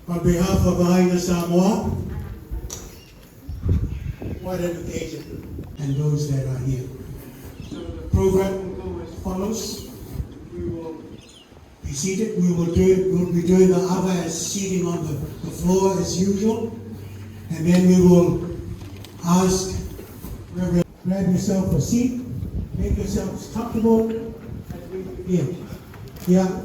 On behalf of Fale Samoa, what an occasion, and those that are here. So the program will go as follows. We will be seated. We'll be doing the other as seating on the floor as usual. And then we will ask, Reverend, grab yourself a seat, make yourselves comfortable as we begin. Yeah.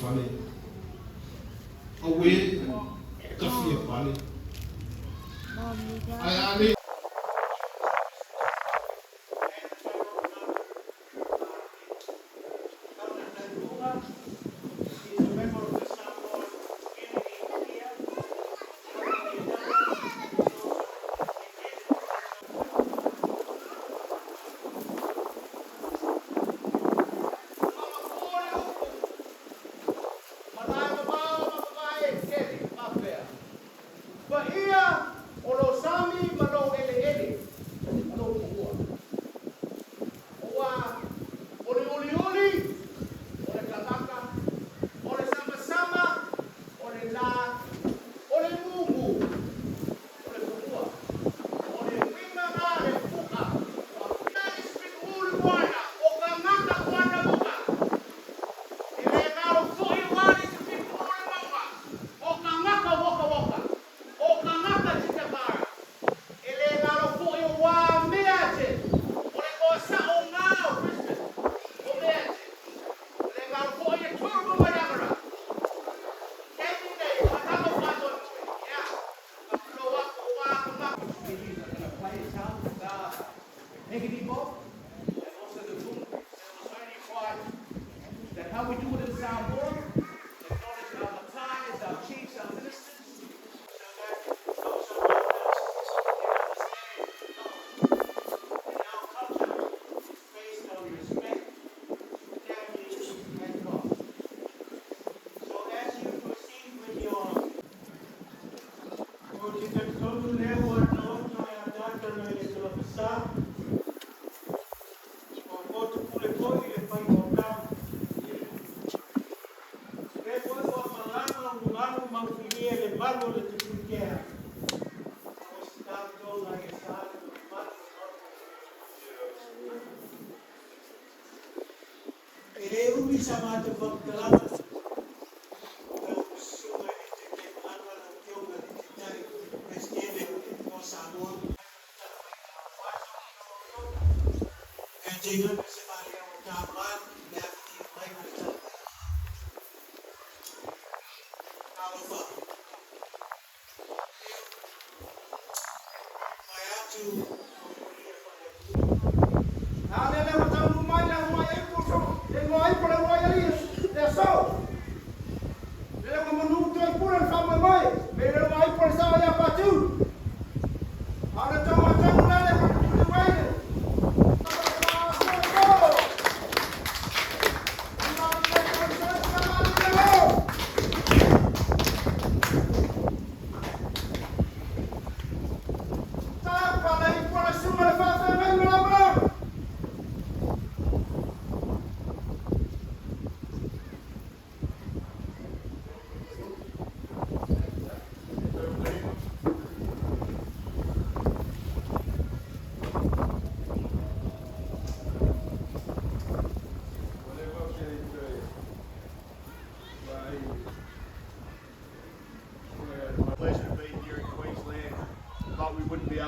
Fale. Away, coffee, Fale. I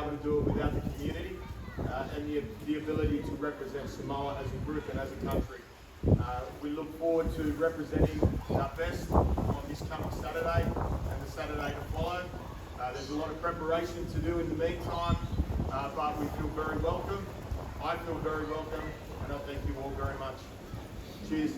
able to do it without the community and the ability to represent Samoa as a group and as a country. We look forward to representing our best on this coming Saturday and the Saturday to follow. There's a lot of preparation to do in the meantime, but we feel very welcome. I feel very welcome, and I thank you all very much. Cheers.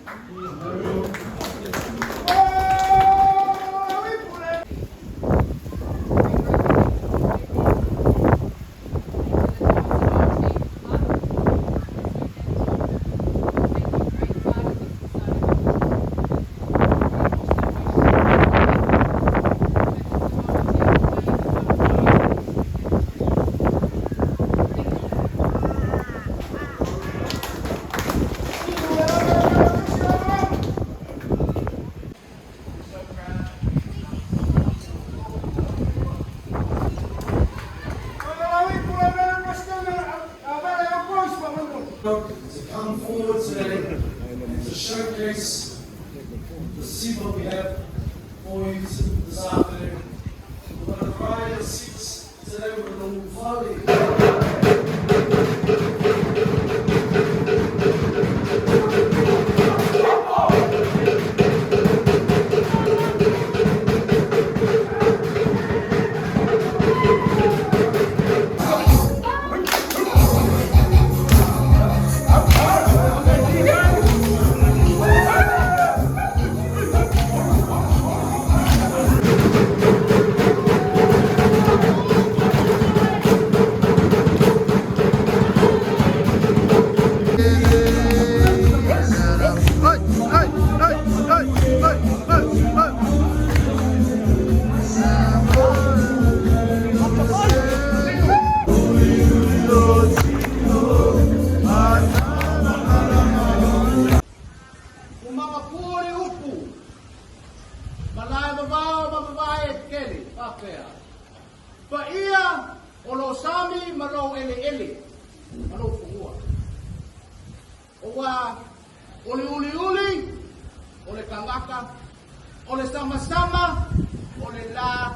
To come forward today to showcase the see what we have for you this afternoon. We're going to provide a six today with a little floating. Pa ia o lo sami ma lo ele ma lo fua o wa o le uli o le kangaka o le sama o le la